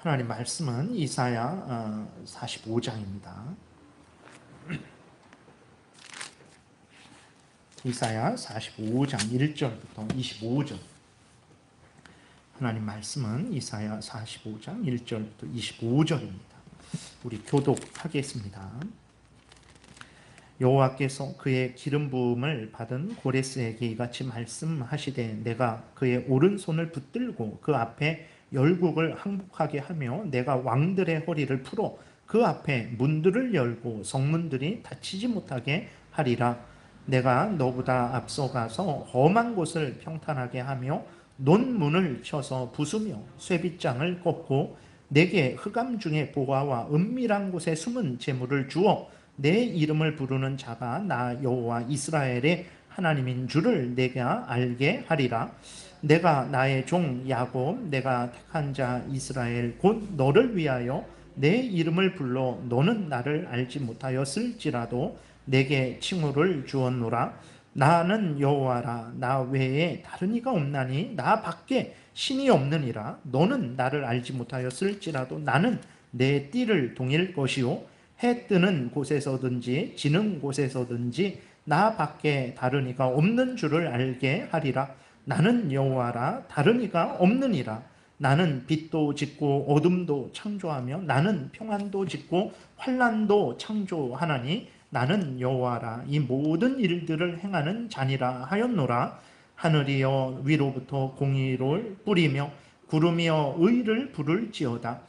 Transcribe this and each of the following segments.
하나님 말씀은 이사야 45장입니다. 이사야 45장 1절부터 25절. 하나님 말씀은 이사야 45장 1절부터 25절입니다. 우리 교독하겠습니다. 여호와께서 그의 기름 부음을 받은 고레스에게 이같이 말씀하시되 내가 그의 오른손을 붙들고 그 앞에 열국을 항복하게 하며 내가 왕들의 허리를 풀어 그 앞에 문들을 열고 성문들이 닫히지 못하게 하리라. 내가 너보다 앞서가서 험한 곳을 평탄하게 하며 논문을 쳐서 부수며 쇠빗장을 꺾고 내게 흑암 중에 보화와 은밀한 곳에 숨은 재물을 주어 내 이름을 부르는 자가 나 여호와 이스라엘의 하나님인 줄을 내가 알게 하리라. 내가 나의 종 야곱 내가 택한 자 이스라엘 곧 너를 위하여 내 이름을 불러 너는 나를 알지 못하였을지라도 내게 칭호를 주었노라. 나는 여호와라. 나 외에 다른 이가 없나니 나 밖에 신이 없느니라. 너는 나를 알지 못하였을지라도 나는 내 띠를 동일 것이요 해 뜨는 곳에서든지 지는 곳에서든지 나 밖에 다른 이가 없는 줄을 알게 하리라. 나는 여호와라. 다른 이가 없느니라. 나는 빛도 짓고 어둠도 창조하며 나는 평안도 짓고 환난도 창조하나니 나는 여호와라. 이 모든 일들을 행하는 자니라 하였노라. 하늘이여 위로부터 공의를 뿌리며 구름이여 의를 부를지어다.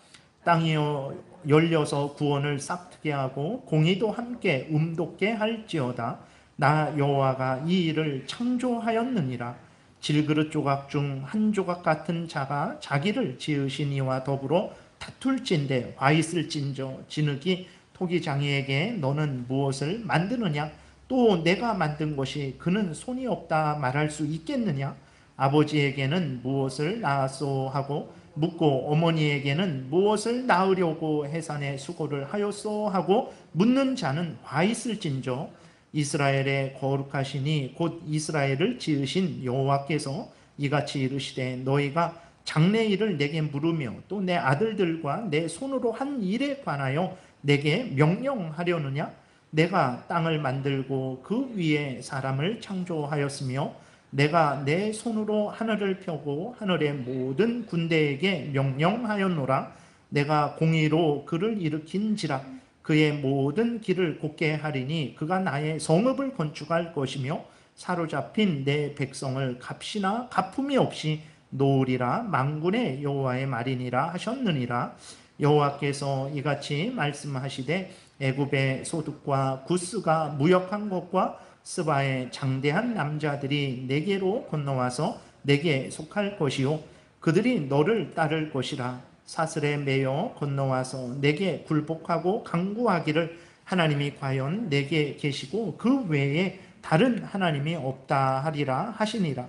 땅이여 열려서 구원을 싹트게 하고 공의도 함께 돋게 할지어다. 나 여호와가 이 일을 창조하였느니라. 질그릇 조각 중 한 조각 같은 자가 자기를 지으신 이와 더불어 다툴진대 화 있을진저 진흙이 토기장이에게 너는 무엇을 만드느냐? 또 내가 만든 것이 그는 손이 없다 말할 수 있겠느냐? 아버지에게는 무엇을 낳았소 하고 묻고 어머니에게는 무엇을 낳으려고 해산에 수고를 하였소 하고 묻는 자는 화 있을진저 이스라엘의 거룩하시니 곧 이스라엘을 지으신 여호와께서 이같이 이르시되 너희가 장래일을 내게 물으며 또 내 아들들과 내 손으로 한 일에 관하여 내게 명령하려느냐? 내가 땅을 만들고 그 위에 사람을 창조하였으며 내가 내 손으로 하늘을 펴고 하늘의 모든 군대에게 명령하였노라. 내가 공의로 그를 일으킨지라. 그의 모든 길을 곧게 하리니 그가 나의 성읍을 건축할 것이며 사로잡힌 내 백성을 값이나 갚음이 없이 놓으리라. 만군의 여호와의 말이니라 하셨느니라. 여호와께서 이같이 말씀하시되 애굽의 소득과 구스가 무역한 것과 스바의 장대한 남자들이 내게로 건너와서 내게 속할 것이요 그들이 너를 따를 것이라. 사슬에 매여 건너와서 내게 굴복하고 간구하기를 하나님이 과연 내게 계시고 그 외에 다른 하나님이 없다 하리라 하시니라.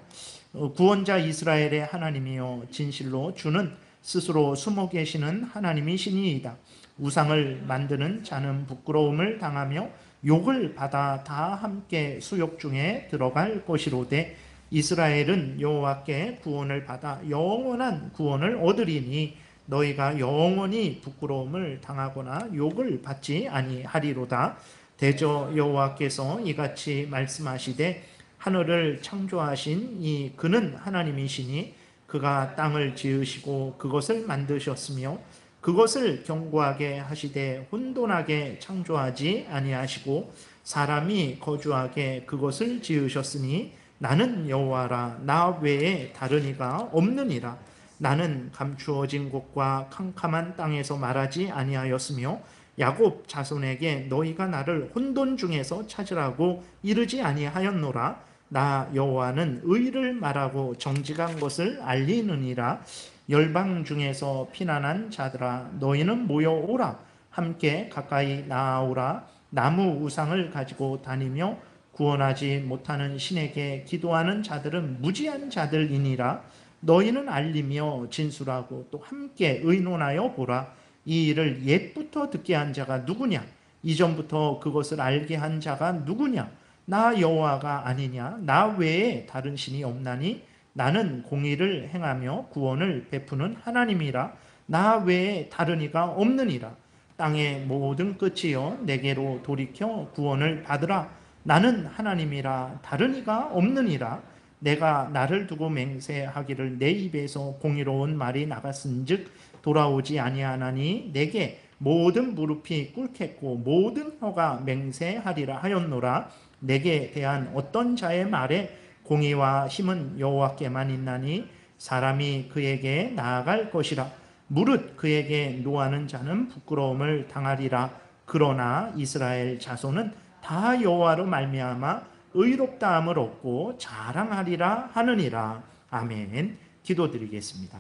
구원자 이스라엘의 하나님이여 진실로 주는 스스로 숨어 계시는 하나님이시니이다. 우상을 만드는 자는 부끄러움을 당하며 욕을 받아 다 함께 수욕 중에 들어갈 것이로되 이스라엘은 여호와께 구원을 받아 영원한 구원을 얻으리니 너희가 영원히 부끄러움을 당하거나 욕을 받지 아니하리로다. 대저 여호와께서 이같이 말씀하시되 하늘을 창조하신 이 그는 하나님이시니 그가 땅을 지으시고 그것을 만드셨으며 그것을 견고하게 하시되 혼돈하게 창조하지 아니하시고 사람이 거주하게 그것을 지으셨으니 나는 여호와라. 나 외에 다른 이가 없느니라. 나는 감추어진 곳과 캄캄한 땅에서 말하지 아니하였으며 야곱 자손에게 너희가 나를 혼돈 중에서 찾으라고 이르지 아니하였노라. 나 여호와는 의를 말하고 정직한 것을 알리느니라. 열방 중에서 피난한 자들아 너희는 모여오라. 함께 가까이 나아오라. 나무 우상을 가지고 다니며 구원하지 못하는 신에게 기도하는 자들은 무지한 자들이니라. 너희는 알리며 진술하고 또 함께 의논하여 보라. 이 일을 옛부터 듣게 한 자가 누구냐? 이전부터 그것을 알게 한 자가 누구냐? 나 여호와가 아니냐? 나 외에 다른 신이 없나니? 나는 공의를 행하며 구원을 베푸는 하나님이라. 나 외에 다른 이가 없느니라. 땅의 모든 끝이여 내게로 돌이켜 구원을 받으라. 나는 하나님이라 다른 이가 없느니라. 내가 나를 두고 맹세하기를 내 입에서 공의로운 말이 나갔은즉 돌아오지 아니하나니 내게 모든 무릎이 꿇겠고 모든 혀가 맹세하리라 하였노라. 내게 대한 어떤 자의 말에 공의와 힘은 여호와께만 있나니 사람이 그에게 나아갈 것이라. 무릇 그에게 노하는 자는 부끄러움을 당하리라. 그러나 이스라엘 자손은 다 여호와로 말미암아 의롭다함을 얻고 자랑하리라 하느니라. 아멘. 기도드리겠습니다.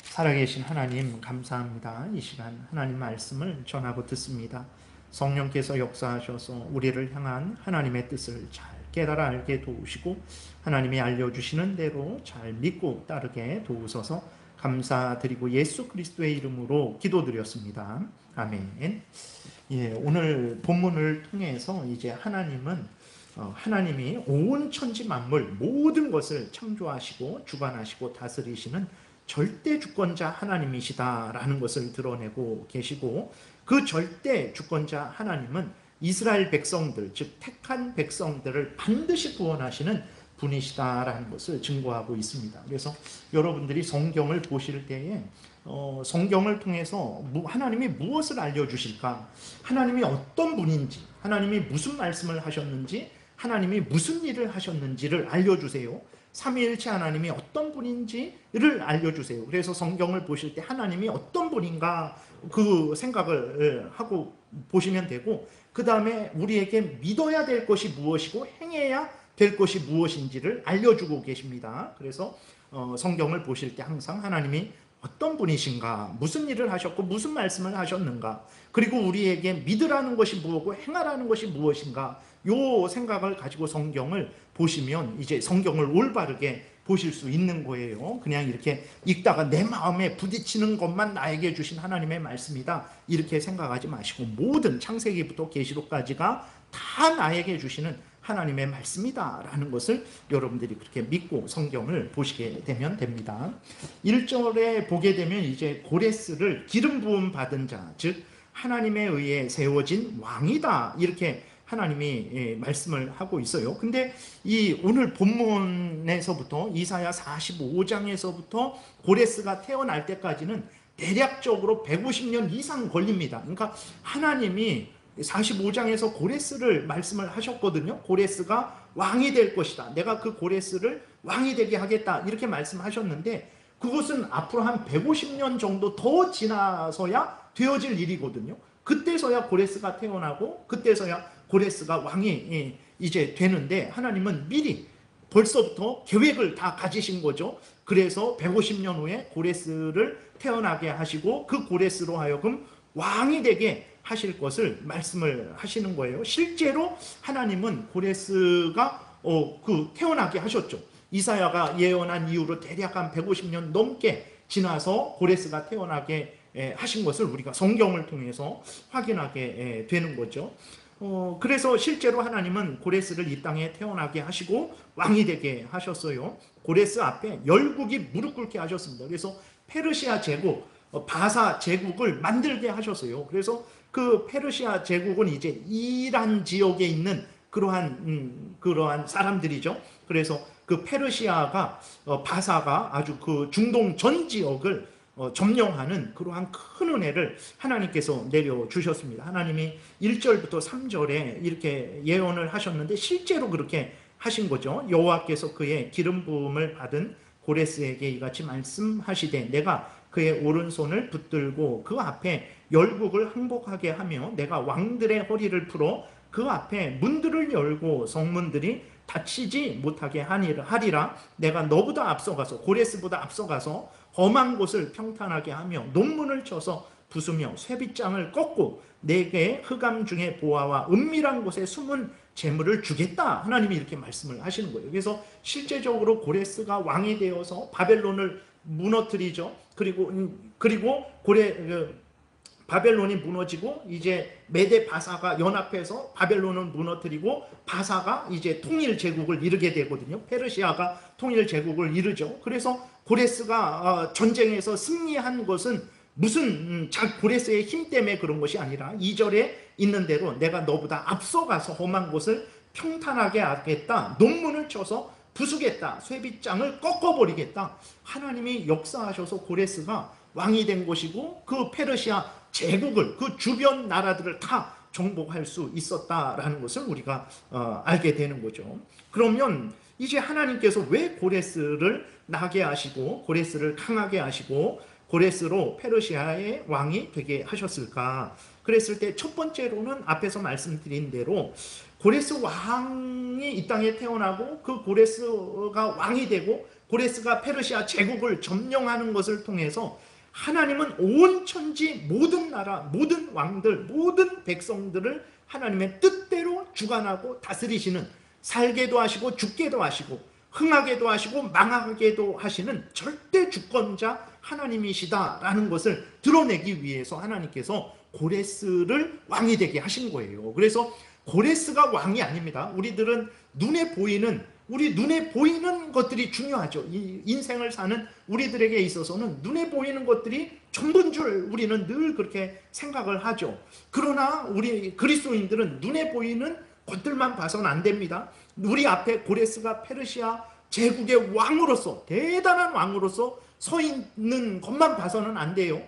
살아계신 하나님 감사합니다. 이 시간 하나님 말씀을 전하고 듣습니다. 성령께서 역사하셔서 우리를 향한 하나님의 뜻을 잘 깨달아 알게 도우시고 하나님이 알려주시는 대로 잘 믿고 따르게 도우소서. 감사드리고 예수 그리스도의 이름으로 기도드렸습니다. 아멘. 오늘 본문을 통해서 이제 하나님이 온 천지 만물 모든 것을 창조하시고 주관하시고 다스리시는 절대 주권자 하나님이시다라는 것을 드러내고 계시고, 그 절대 주권자 하나님은 이스라엘 백성들, 즉 택한 백성들을 반드시 구원하시는 분이시다라는 것을 증거하고 있습니다. 그래서 여러분들이 성경을 보실 때에 성경을 통해서 하나님이 무엇을 알려주실까, 하나님이 어떤 분인지, 하나님이 무슨 말씀을 하셨는지, 하나님이 무슨 일을 하셨는지를 알려주세요. 삼위일체 하나님이 어떤 분인지를 알려주세요. 그래서 성경을 보실 때 하나님이 어떤 분인가 그 생각을 하고 보시면 되고, 그 다음에 우리에게 믿어야 될 것이 무엇이고 행해야 될 것이 무엇인지를 알려주고 계십니다. 그래서 성경을 보실 때 항상 하나님이 어떤 분이신가, 무슨 일을 하셨고 무슨 말씀을 하셨는가, 그리고 우리에게 믿으라는 것이 무엇이고 행하라는 것이 무엇인가, 요 생각을 가지고 성경을 보시면 이제 성경을 올바르게 보실 수 있는 거예요. 그냥 이렇게 읽다가 내 마음에 부딪히는 것만 나에게 주신 하나님의 말씀이다 이렇게 생각하지 마시고, 모든 창세기부터 계시록까지가 다 나에게 주시는 하나님의 말씀이다 라는 것을 여러분들이 그렇게 믿고 성경을 보시게 되면 됩니다. 1절에 보게 되면 이제 고레스를 기름 부음 받은 자, 즉 하나님에 의해 세워진 왕이다 이렇게 하나님이 말씀을 하고 있어요. 근데 이 오늘 본문에서부터 이사야 45장에서부터 고레스가 태어날 때까지는 대략적으로 150년 이상 걸립니다. 그러니까 하나님이 45장에서 고레스를 말씀을 하셨거든요. 고레스가 왕이 될 것이다. 내가 그 고레스를 왕이 되게 하겠다 이렇게 말씀하셨는데, 그것은 앞으로 한 150년 정도 더 지나서야 되어질 일이거든요. 그때서야 고레스가 태어나고 그때서야 고레스가 왕이 이제 되는데, 하나님은 미리 벌써부터 계획을 다 가지신 거죠. 그래서 150년 후에 고레스를 태어나게 하시고 그 고레스로 하여금 왕이 되게 하실 것을 말씀을 하시는 거예요. 실제로 하나님은 고레스가 태어나게 하셨죠. 이사야가 예언한 이후로 대략 한 150년 넘게 지나서 고레스가 태어나게 하신 것을 우리가 성경을 통해서 확인하게 되는 거죠. 그래서 실제로 하나님은 고레스를 이 땅에 태어나게 하시고 왕이 되게 하셨어요. 고레스 앞에 열국이 무릎 꿇게 하셨습니다. 그래서 페르시아 제국, 바사 제국을 만들게 하셨어요. 그래서 그 페르시아 제국은 이제 이란 지역에 있는 그러한 사람들이죠. 그래서 그 페르시아가 바사가 아주 그 중동 전 지역을 점령하는 그러한 큰 은혜를 하나님께서 내려주셨습니다. 하나님이 1절부터 3절에 이렇게 예언을 하셨는데 실제로 그렇게 하신 거죠. 여호와께서 그의 기름 부음을 받은 고레스에게 이같이 말씀하시되 내가 그의 오른손을 붙들고 그 앞에 열국을 항복하게 하며 내가 왕들의 허리를 풀어 그 앞에 문들을 열고 성문들이 닫히지 못하게 하리라. 내가 너보다 앞서가서, 고레스보다 앞서가서 험한 곳을 평탄하게 하며 논문을 쳐서 부수며 쇠빗장을 꺾고 내게 흑암 중에 보아와 은밀한 곳에 숨은 재물을 주겠다. 하나님이 이렇게 말씀을 하시는 거예요. 그래서 실제적으로 고레스가 왕이 되어서 바벨론을 무너뜨리죠. 그리고 바벨론이 무너지고 이제 메데 바사가 연합해서 바벨론을 무너뜨리고 바사가 이제 통일 제국을 이루게 되거든요. 페르시아가 통일 제국을 이루죠. 그래서 고레스가 전쟁에서 승리한 것은 무슨 고레스의 힘 때문에 그런 것이 아니라 2절에 있는 대로 내가 너보다 앞서가서 험한 곳을 평탄하게 하겠다. 논문을 쳐서 부수겠다. 쇠빗장을 꺾어버리겠다. 하나님이 역사하셔서 고레스가 왕이 된 것이고 그 페르시아 제국을 그 주변 나라들을 다 정복할 수 있었다라는 것을 우리가 알게 되는 거죠. 그러면 이제 하나님께서 왜 고레스를 나게 하시고 고레스를 강하게 하시고 고레스로 페르시아의 왕이 되게 하셨을까? 그랬을 때 첫 번째로는 앞에서 말씀드린 대로 고레스 왕이 이 땅에 태어나고 그 고레스가 왕이 되고 고레스가 페르시아 제국을 점령하는 것을 통해서 하나님은 온 천지 모든 나라, 모든 왕들, 모든 백성들을 하나님의 뜻대로 주관하고 다스리시는, 살게도 하시고 죽게도 하시고 흥하게도 하시고 망하게도 하시는 절대 주권자 하나님이시다라는 것을 드러내기 위해서 하나님께서 고레스를 왕이 되게 하신 거예요. 그래서 고레스가 왕이 아닙니다. 우리들은 우리 눈에 보이는 것들이 중요하죠. 이 인생을 사는 우리들에게 있어서는 눈에 보이는 것들이 전부인 줄 우리는 늘 그렇게 생각을 하죠. 그러나 우리 그리스도인들은 눈에 보이는 것들만 봐서는 안 됩니다. 우리 앞에 고레스가 페르시아 제국의 왕으로서, 대단한 왕으로서 서 있는 것만 봐서는 안 돼요.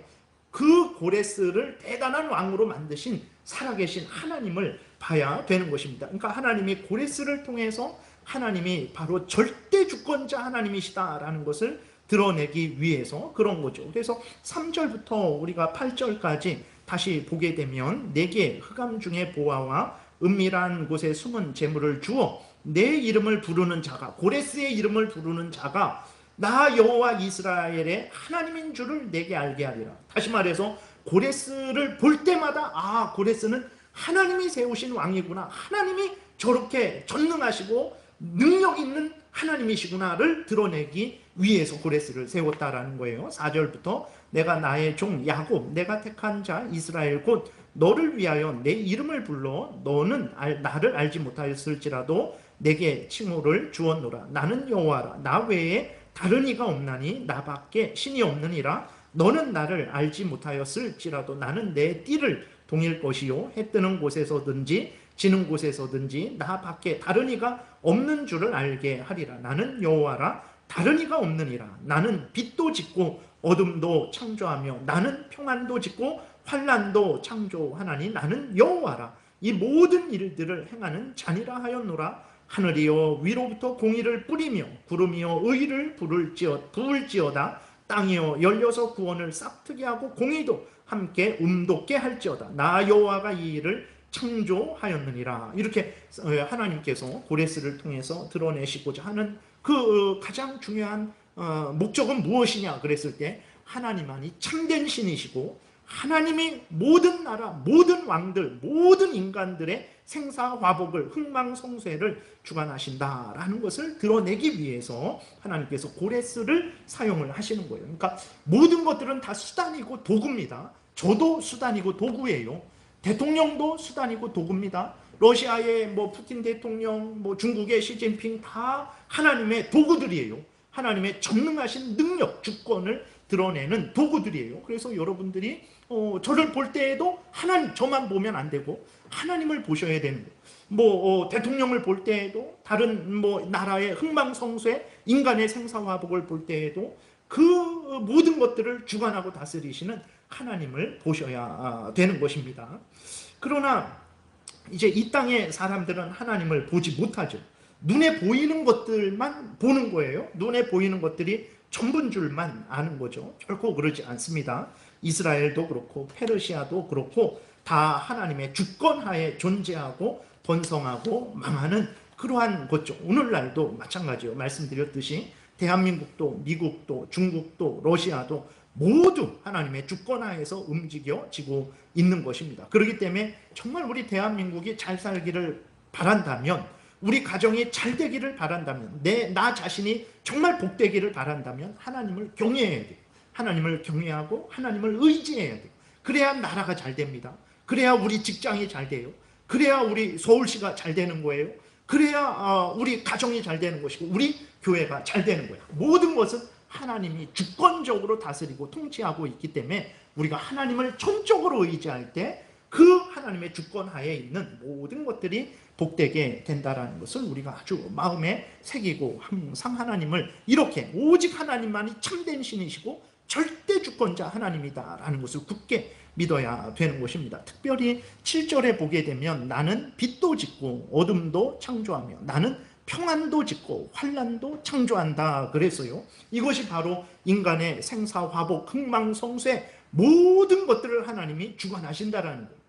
그 고레스를 대단한 왕으로 만드신 살아계신 하나님을 봐야 되는 것입니다. 그러니까 하나님이 고레스를 통해서 하나님이 바로 절대 주권자 하나님이시다라는 것을 드러내기 위해서 그런 거죠. 그래서 3절부터 우리가 8절까지 다시 보게 되면 내게 흑암 중에 보아와 은밀한 곳에 숨은 재물을 주어 내 이름을 부르는 자가, 고레스의 이름을 부르는 자가 나 여호와 이스라엘의 하나님인 줄을 내게 알게 하리라. 다시 말해서 고레스를 볼 때마다 고레스는 하나님이 세우신 왕이구나, 하나님이 저렇게 전능하시고 능력 있는 하나님이시구나를 드러내기 위해서 고레스를 세웠다라는 거예요. 4절부터 내가 나의 종 야곱, 내가 택한 자 이스라엘 곧 너를 위하여 내 이름을 불러 너는 나를 알지 못하였을지라도 내게 칭호를 주었노라. 나는 여호와라. 나 외에 다른 이가 없나니 나밖에 신이 없느니라. 너는 나를 알지 못하였을지라도 나는 내 띠를 동일 것이요 해 뜨는 곳에서든지 지는 곳에서든지 나밖에 다른 이가 없는 줄을 알게 하리라. 나는 여호와라. 다른 이가 없느니라. 나는 빛도 짓고 어둠도 창조하며 나는 평안도 짓고 환난도 창조하나니 나는 여호와라. 이 모든 일들을 행하는 자니라 하였노라. 하늘이여 위로부터 공의를 뿌리며 구름이여 의를 부을지어다. 땅이여 열려서 구원을 싹트게 하고 공의도 함께 음돋게 할지어다. 나 여호와가 이 일을 창조하였느니라. 이렇게 하나님께서 고레스를 통해서 드러내시고자 하는 그 가장 중요한 목적은 무엇이냐 그랬을 때 하나님만이 참된 신이시고 하나님이 모든 나라, 모든 왕들, 모든 인간들의 생사화복을, 흥망성쇠를 주관하신다라는 것을 드러내기 위해서 하나님께서 고레스를 사용을 하시는 거예요. 그러니까 모든 것들은 다 수단이고 도구입니다. 저도 수단이고 도구예요. 대통령도 수단이고 도구입니다. 러시아의 푸틴 대통령, 중국의 시진핑 다 하나님의 도구들이에요. 하나님의 전능하신 능력, 주권을 드러내는 도구들이에요. 그래서 여러분들이 저를 볼 때에도 하나님, 저만 보면 안 되고 하나님을 보셔야 되는 거예요. 대통령을 볼 때에도 다른 나라의 흥망성쇠, 인간의 생사화복을 볼 때에도 그 모든 것들을 주관하고 다스리시는 하나님을 보셔야 되는 것입니다. 그러나 이제 이 땅의 사람들은 하나님을 보지 못하죠. 눈에 보이는 것들만 보는 거예요. 눈에 보이는 것들이 전부인 줄만 아는 거죠. 결코 그러지 않습니다. 이스라엘도 그렇고 페르시아도 그렇고 다 하나님의 주권하에 존재하고 번성하고 망하는 그러한 것죠. 오늘날도 마찬가지예요. 말씀드렸듯이 대한민국도 미국도 중국도 러시아도 모두 하나님의 주권하에서 움직여지고 있는 것입니다. 그렇기 때문에 정말 우리 대한민국이 잘 살기를 바란다면, 우리 가정이 잘 되기를 바란다면, 나 자신이 정말 복되기를 바란다면 하나님을 경외해야 돼요. 하나님을 경외하고 하나님을 의지해야 돼요. 그래야 나라가 잘 됩니다. 그래야 우리 직장이 잘 돼요. 그래야 우리 서울시가 잘 되는 거예요. 그래야 우리 가정이 잘 되는 것이고 우리 교회가 잘 되는 거예요. 모든 것은 하나님이 주권적으로 다스리고 통치하고 있기 때문에 우리가 하나님을 전적으로 의지할 때 그 하나님의 주권 하에 있는 모든 것들이 복되게 된다라는 것을 우리가 아주 마음에 새기고 항상 하나님을 이렇게 오직 하나님만이 참된 신이시고 절대 주권자 하나님이다라는 것을 굳게 믿어야 되는 것입니다. 특별히 7절에 보게 되면 나는 빛도 짓고 어둠도 창조하며 나는 평안도 짓고 환난도 창조한다 그랬어요. 이것이 바로 인간의 생사화복 흥망성쇠 모든 것들을 하나님이 주관하신다라는 거예요.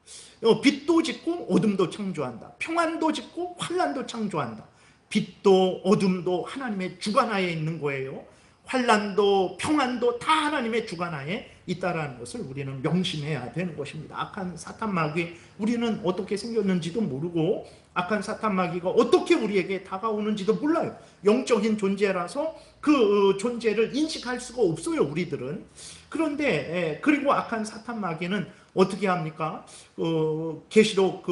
빛도 짓고 어둠도 창조한다. 평안도 짓고 환난도 창조한다. 빛도 어둠도 하나님의 주관하에 있는 거예요. 환난도 평안도 다 하나님의 주관하에 있다라는 것을 우리는 명심해야 되는 것입니다. 악한 사탄 마귀 우리는 어떻게 생겼는지도 모르고 악한 사탄 마귀가 어떻게 우리에게 다가오는지도 몰라요. 영적인 존재라서 그 존재를 인식할 수가 없어요, 우리들은. 그런데 그리고 악한 사탄 마귀는 어떻게 합니까? 계시록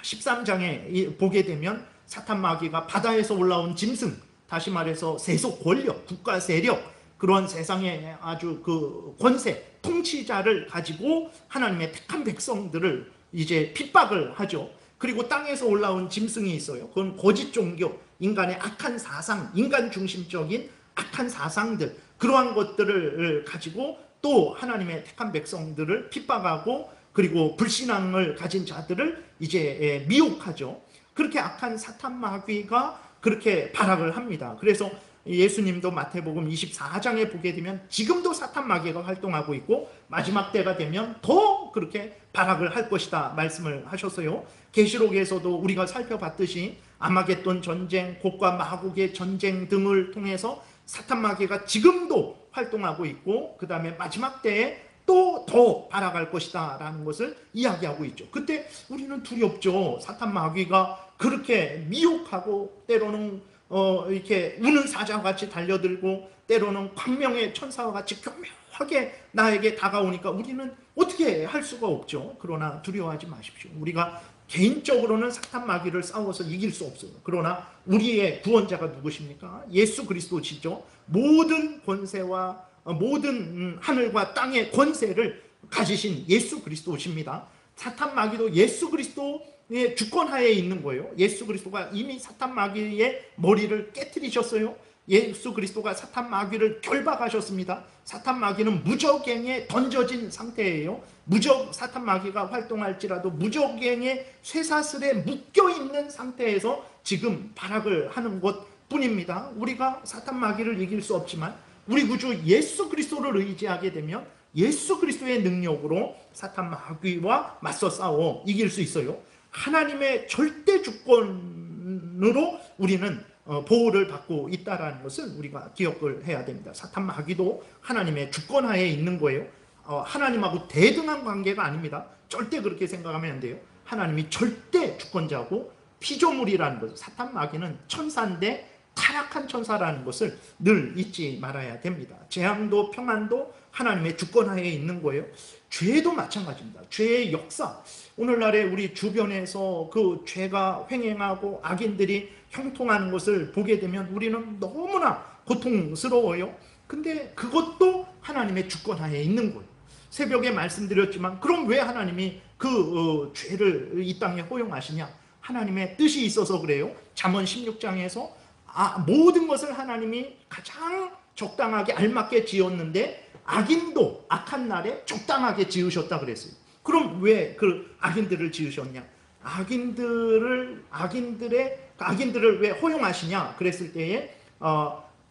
13장에 보게 되면 사탄 마귀가 바다에서 올라온 짐승, 다시 말해서 세속 권력, 국가 세력, 그런 세상의 아주 그 권세, 통치자를 가지고 하나님의 택한 백성들을 이제 핍박을 하죠. 그리고 땅에서 올라온 짐승이 있어요. 그건 거짓 종교, 인간의 악한 사상, 인간 중심적인 악한 사상들, 그러한 것들을 가지고 또 하나님의 택한 백성들을 핍박하고 그리고 불신앙을 가진 자들을 이제 미혹하죠. 그렇게 악한 사탄 마귀가 그렇게 발악을 합니다. 그래서 예수님도 마태복음 24장에 보게 되면 지금도 사탄 마귀가 활동하고 있고 마지막 때가 되면 더 그렇게 발악을 할 것이다 말씀을 하셨어요. 계시록에서도 우리가 살펴봤듯이 아마겟돈 전쟁, 곡과 마곡의 전쟁 등을 통해서 사탄 마귀가 지금도 활동하고 있고 그 다음에 마지막 때에 또 더 발악할 것이다 라는 것을 이야기하고 있죠. 그때 우리는 두렵죠. 사탄 마귀가 그렇게 미혹하고 때로는 이렇게 우는 사자와 같이 달려들고 때로는 광명의 천사와 같이 교묘하게 나에게 다가오니까 우리는 어떻게 할 수가 없죠. 그러나 두려워하지 마십시오. 우리가 개인적으로는 사탄 마귀를 싸워서 이길 수 없어요. 그러나 우리의 구원자가 누구십니까? 예수 그리스도시죠. 모든 권세와 모든 하늘과 땅의 권세를 가지신 예수 그리스도십니다. 사탄 마귀도 예수 그리스도의 주권하에 있는 거예요. 예수 그리스도가 이미 사탄 마귀의 머리를 깨뜨리셨어요. 예수 그리스도가 사탄 마귀를 결박하셨습니다. 사탄 마귀는 무적행에 던져진 상태예요. 사탄 마귀가 활동할지라도 무적행의 쇠사슬에 묶여있는 상태에서 지금 발악을 하는 것뿐입니다. 우리가 사탄 마귀를 이길 수 없지만 우리 구주 예수 그리스도를 의지하게 되면 예수 그리스도의 능력으로 사탄 마귀와 맞서 싸워 이길 수 있어요. 하나님의 절대 주권으로 우리는 보호를 받고 있다는 것을 우리가 기억을 해야 됩니다. 사탄 마귀도 하나님의 주권하에 있는 거예요. 하나님하고 대등한 관계가 아닙니다. 절대 그렇게 생각하면 안 돼요. 하나님이 절대 주권자고 피조물이라는 것, 사탄 마귀는 천사인데 타락한 천사라는 것을 늘 잊지 말아야 됩니다. 재앙도 평안도 하나님의 주권하에 있는 거예요. 죄도 마찬가지입니다. 죄의 역사, 오늘날에 우리 주변에서 그 죄가 횡행하고 악인들이 형통하는 것을 보게 되면 우리는 너무나 고통스러워요. 근데 그것도 하나님의 주권하에 있는 거예요. 새벽에 말씀드렸지만 그럼 왜 하나님이 그 죄를 이 땅에 허용하시냐? 하나님의 뜻이 있어서 그래요. 잠언 16장에서 모든 것을 하나님이 가장 적당하게 알맞게 지었는데 악인도 악한 날에 적당하게 지으셨다 그랬어요. 그럼 왜 그 악인들을 지으셨냐? 악인들을 왜 허용하시냐? 그랬을 때에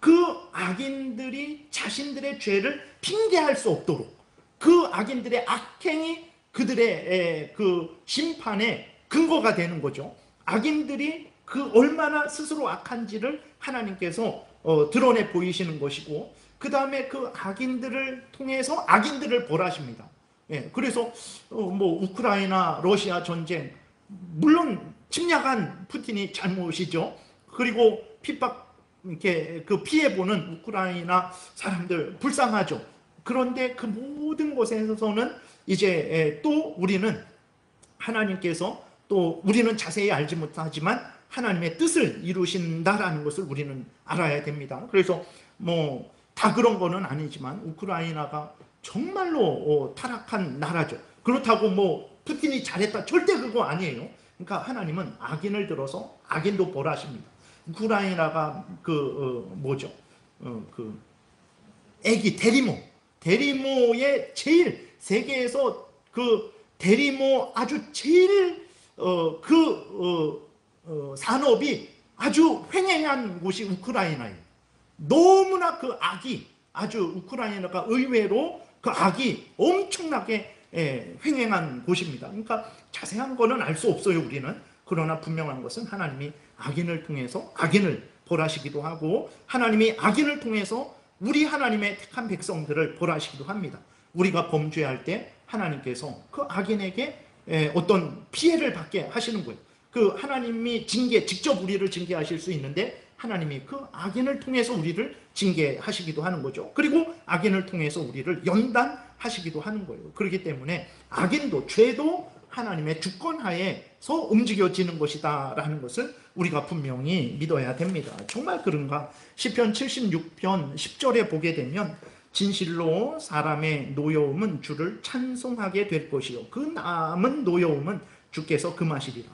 그 악인들이 자신들의 죄를 핑계할 수 없도록 그 악인들의 악행이 그들의 그 심판의 근거가 되는 거죠. 악인들이 그 얼마나 스스로 악한지를 하나님께서 드러내 보이시는 것이고 그 다음에 그 악인들을 통해서 악인들을 벌하십니다. 예, 그래서 뭐 우크라이나 러시아 전쟁 물론 침략한 푸틴이 잘못이죠. 그리고 핍박 이렇게 그 피해 보는 우크라이나 사람들 불쌍하죠. 그런데 그 모든 곳에서는 이제 또 우리는 하나님께서 또 우리는 자세히 알지 못하지만 하나님의 뜻을 이루신다라는 것을 우리는 알아야 됩니다. 그래서 뭐 다 그런 거는 아니지만 우크라이나가 정말로 타락한 나라죠. 그렇다고 뭐 푸틴이 잘했다 절대 그거 아니에요. 그러니까 하나님은 악인을 들어서 악인도 벌하십니다. 우크라이나가 뭐죠? 그 애기 대리모의 제일 세계에서 그 대리모 아주 제일 산업이 아주 횡행한 곳이 우크라이나예요. 너무나 그 악이 아주 우크라이나가 의외로 그 악이 엄청나게 횡행한 곳입니다. 그러니까 자세한 거는 알 수 없어요, 우리는. 그러나 분명한 것은 하나님이 악인을 통해서 악인을 벌하시기도 하고 하나님이 악인을 통해서 우리 하나님의 택한 백성들을 벌하시기도 합니다. 우리가 범죄할 때 하나님께서 그 악인에게 어떤 피해를 받게 하시는 거예요. 그 하나님이 직접 우리를 징계하실 수 있는데 하나님이 그 악인을 통해서 우리를 징계하시기도 하는 거죠. 그리고 악인을 통해서 우리를 연단하시기도 하는 거예요. 그렇기 때문에 악인도 죄도 하나님의 주권하에서 움직여지는 것이다 라는 것을 우리가 분명히 믿어야 됩니다. 정말 그런가? 시편 76편 10절에 보게 되면 진실로 사람의 노여움은 주를 찬송하게 될 것이요 그 남은 노여움은 주께서 금하시리라.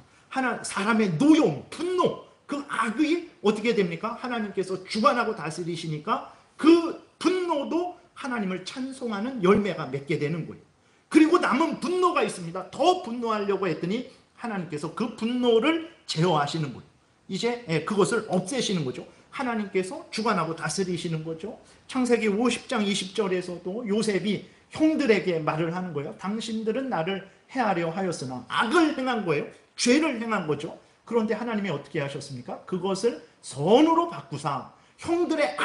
사람의 노여움, 분노, 그 악이 어떻게 됩니까? 하나님께서 주관하고 다스리시니까 그 분노도 하나님을 찬송하는 열매가 맺게 되는 거예요. 그리고 남은 분노가 있습니다. 더 분노하려고 했더니 하나님께서 그 분노를 제어하시는 거예요. 이제 그것을 없애시는 거죠. 하나님께서 주관하고 다스리시는 거죠. 창세기 50장 20절에서도 요셉이 형들에게 말을 하는 거예요. 당신들은 나를 해하려 하였으나 악을 행한 거예요. 죄를 행한 거죠. 그런데 하나님이 어떻게 하셨습니까? 그것을 선으로 바꾸사 형들의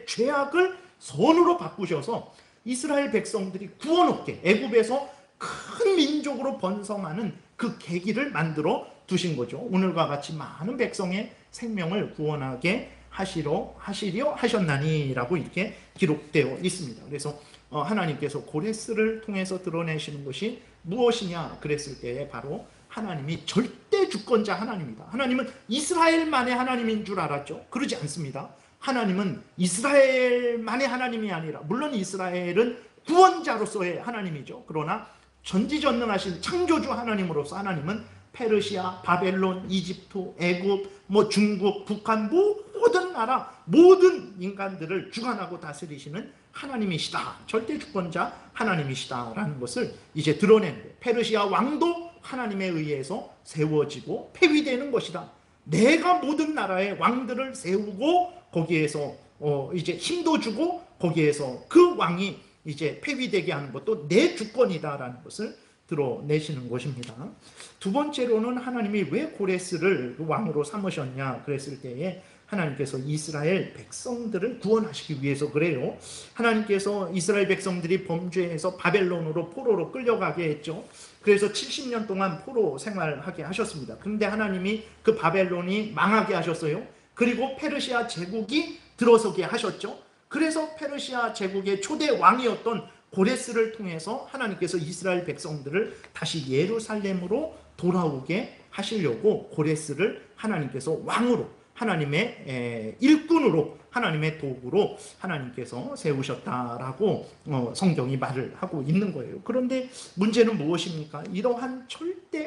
죄악을 선으로 바꾸셔서 이스라엘 백성들이 구원 얻게 애굽에서 큰 민족으로 번성하는 그 계기를 만들어 두신 거죠. 오늘과 같이 많은 백성의 생명을 구원하게 하시려 하셨나니라고 이렇게 기록되어 있습니다. 그래서 하나님께서 고레스를 통해서 드러내시는 것이 무엇이냐 그랬을 때에 바로 하나님이 절대 주권자 하나님입니다. 하나님은 이스라엘만의 하나님인 줄 알았죠? 그러지 않습니다. 하나님은 이스라엘만의 하나님이 아니라 물론 이스라엘은 구원자로서의 하나님이죠. 그러나 전지전능하신 창조주 하나님으로서 하나님은 페르시아, 바벨론, 이집트, 애굽, 중국, 북한 모든 나라, 모든 인간들을 주관하고 다스리시는 하나님이시다. 절대 주권자 하나님이시다라는 것을 이제 드러낸 거예요. 페르시아 왕도 하나님에 의해서 세워지고 폐위되는 것이다. 내가 모든 나라의 왕들을 세우고 거기에서 이제 힘도 주고 거기에서 그 왕이 이제 폐위되게 하는 것도 내 주권이다라는 것을 드러내시는 것입니다. 두 번째로는 하나님이 왜 고레스를 왕으로 삼으셨냐 그랬을 때에 하나님께서 이스라엘 백성들을 구원하시기 위해서 그래요. 하나님께서 이스라엘 백성들이 범죄해서 바벨론으로 포로로 끌려가게 했죠. 그래서 70년 동안 포로 생활하게 하셨습니다. 그런데 하나님이 그 바벨론이 망하게 하셨어요. 그리고 페르시아 제국이 들어서게 하셨죠. 그래서 페르시아 제국의 초대 왕이었던 고레스를 통해서 하나님께서 이스라엘 백성들을 다시 예루살렘으로 돌아오게 하시려고 고레스를 하나님께서 왕으로 하나님의 일꾼으로 하나님의 도구로 하나님께서 세우셨다라고 성경이 말을 하고 있는 거예요. 그런데 문제는 무엇입니까? 이러한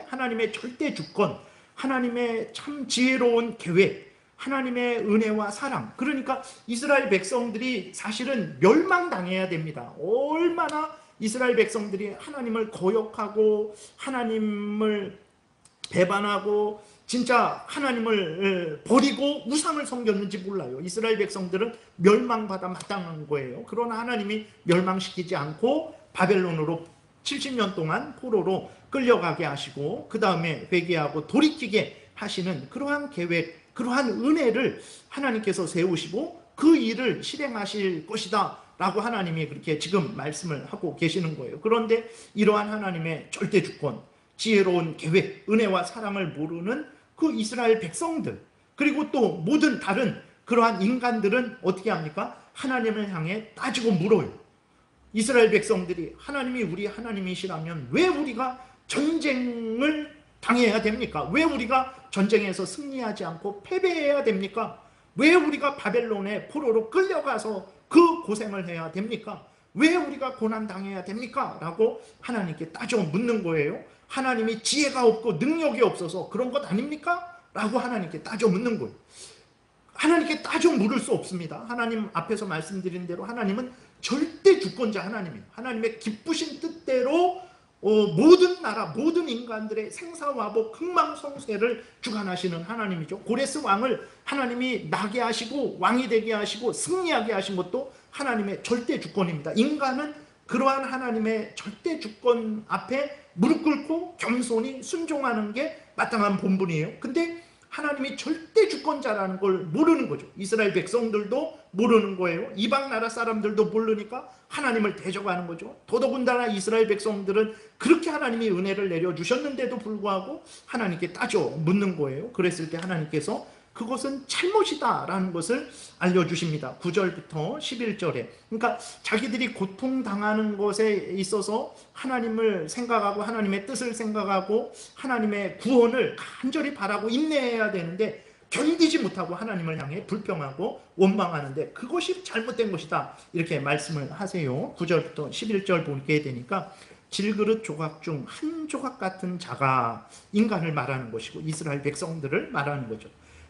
하나님의 절대 주권, 하나님의 참 지혜로운 계획, 하나님의 은혜와 사랑, 그러니까 이스라엘 백성들이 사실은 멸망당해야 됩니다. 얼마나 이스라엘 백성들이 하나님을 거역하고 하나님을 배반하고 진짜 하나님을 버리고 우상을 섬겼는지 몰라요. 이스라엘 백성들은 멸망받아 마땅한 거예요. 그러나 하나님이 멸망시키지 않고 바벨론으로 70년 동안 포로로 끌려가게 하시고 그 다음에 회개하고 돌이키게 하시는 그러한 계획, 그러한 은혜를 하나님께서 세우시고 그 일을 실행하실 것이다 라고 하나님이 그렇게 지금 말씀을 하고 계시는 거예요. 그런데 이러한 하나님의 절대 주권, 지혜로운 계획, 은혜와 사랑을 모르는 그 이스라엘 백성들, 그리고 또 모든 다른 그러한 인간들은 어떻게 합니까? 하나님을 향해 따지고 물어요. 이스라엘 백성들이 하나님이 우리 하나님이시라면 왜 우리가 전쟁을 당해야 됩니까? 왜 우리가 전쟁에서 승리하지 않고 패배해야 됩니까? 왜 우리가 바벨론의 포로로 끌려가서 그 고생을 해야 됩니까? 왜 우리가 고난당해야 됩니까? 라고 하나님께 따져 묻는 거예요. 하나님이 지혜가 없고 능력이 없어서 그런 것 아닙니까? 라고 하나님께 따져 묻는 거예요. 하나님께 따져 물을 수 없습니다. 하나님 앞에서 말씀드린 대로 하나님은 절대 주권자 하나님이에요. 하나님의 기쁘신 뜻대로 모든 나라, 모든 인간들의 생사화복, 흥망성쇠를 주관하시는 하나님이죠. 고레스 왕을 하나님이 나게 하시고 왕이 되게 하시고 승리하게 하신 것도 하나님의 절대 주권입니다. 인간은 그러한 하나님의 절대 주권 앞에 무릎 꿇고 겸손히 순종하는 게 마땅한 본분이에요. 근데 하나님이 절대 주권자라는 걸 모르는 거죠. 이스라엘 백성들도 모르는 거예요. 이방 나라 사람들도 모르니까 하나님을 대적하는 거죠. 더더군다나 이스라엘 백성들은 그렇게 하나님이 은혜를 내려주셨는데도 불구하고 하나님께 따져 묻는 거예요. 그랬을 때 하나님께서 그것은 잘못이다라는 것을 알려주십니다. 9절부터 11절에. 그러니까 자기들이 고통당하는 것에 있어서 하나님을 생각하고 하나님의 뜻을 생각하고 하나님의 구원을 간절히 바라고 인내해야 되는데 견디지 못하고 하나님을 향해 불평하고 원망하는데 그것이 잘못된 것이다. 이렇게 말씀을 하세요. 9절부터 11절 보게 되니까 질그릇 조각 중 한 조각 같은 자가 인간을 말하는 것이고 이스라엘 백성들을 말하는 거죠.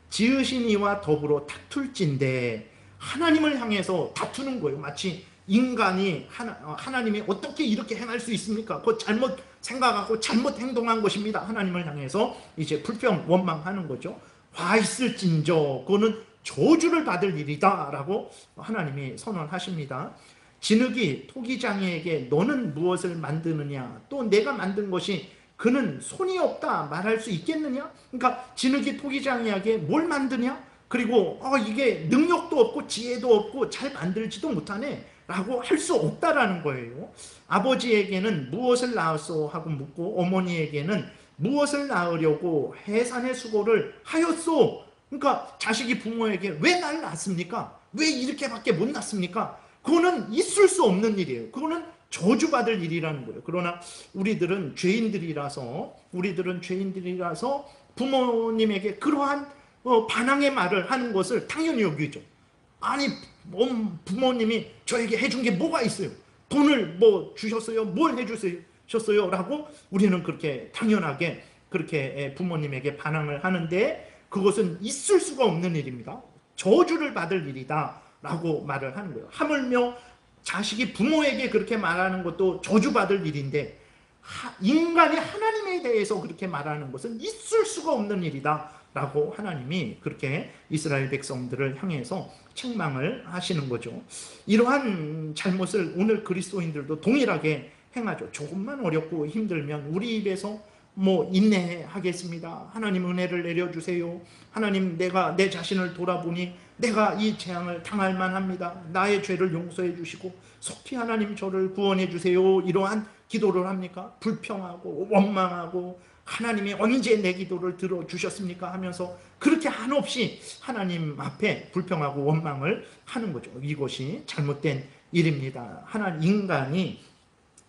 지으신 이와 더불어 다툴진데 하나님을 향해서 다투는 거예요. 마치 인간이 하나님이 어떻게 이렇게 행할 수 있습니까? 그거 잘못 생각하고 잘못 행동한 것입니다. 하나님을 향해서 이제 불평 원망하는 거죠. 화 있을진저 그거는 저주를 받을 일이다 라고 하나님이 선언하십니다. 진흙이 토기장이에게 너는 무엇을 만드느냐, 또 내가 만든 것이 그는 손이 없다 말할 수 있겠느냐? 그러니까 진흙이 토기장이에게 뭘 만드냐? 그리고 이게 능력도 없고 지혜도 없고 잘 만들지도 못하네 라고 할 수 없다라는 거예요. 아버지에게는 무엇을 낳았소 하고 묻고 어머니에게는 무엇을 낳으려고 해산의 수고를 하였소. 그러니까 자식이 부모에게 왜 날 낳습니까? 왜 이렇게밖에 못 낳습니까? 그거는 있을 수 없는 일이에요. 그거는 저주받을 일이라는 거예요. 그러나 우리들은 죄인들이라서 부모님에게 그러한 반항의 말을 하는 것을 당연히 여기죠. 아니 부모님이 저에게 해준 게 뭐가 있어요? 돈을 뭐 주셨어요? 뭘 해주셨어요? 라고 우리는 그렇게 당연하게 그렇게 부모님에게 반항을 하는데 그것은 있을 수가 없는 일입니다. 저주를 받을 일이다 라고 말을 하는 거예요. 하물며 자식이 부모에게 그렇게 말하는 것도 저주받을 일인데 인간이 하나님에 대해서 그렇게 말하는 것은 있을 수가 없는 일이다 라고 하나님이 그렇게 이스라엘 백성들을 향해서 책망을 하시는 거죠. 이러한 잘못을 오늘 그리스도인들도 동일하게 행하죠. 조금만 어렵고 힘들면 우리 입에서 인내하겠습니다. 하나님 은혜를 내려주세요. 하나님 내가 내 자신을 돌아보니 내가 이 재앙을 당할 만합니다. 나의 죄를 용서해 주시고 속히 하나님 저를 구원해 주세요. 이러한 기도를 합니까? 불평하고 원망하고 하나님이 언제 내 기도를 들어주셨습니까? 하면서 그렇게 한없이 하나님 앞에 불평하고 원망을 하는 거죠. 이것이 잘못된 일입니다. 인간이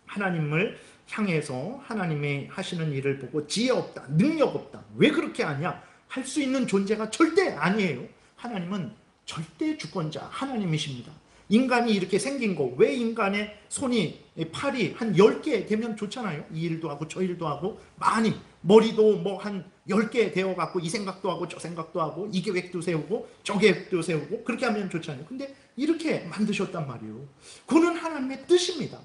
하나님을 향해서 하나님이 하시는 일을 보고 지혜 없다, 능력 없다, 왜 그렇게 하냐 할 수 있는 존재가 절대 아니에요. 하나님은 절대 주권자 하나님이십니다. 인간이 이렇게 생긴 거, 왜 인간의 손이 팔이 한 10개 되면 좋잖아요. 이 일도 하고 저 일도 하고 많이 머리도 한 10개 되어갖고 이 생각도 하고 저 생각도 하고 이 계획도 세우고 저 계획도 세우고 그렇게 하면 좋잖아요. 근데 이렇게 만드셨단 말이에요. 그거는 하나님의 뜻입니다.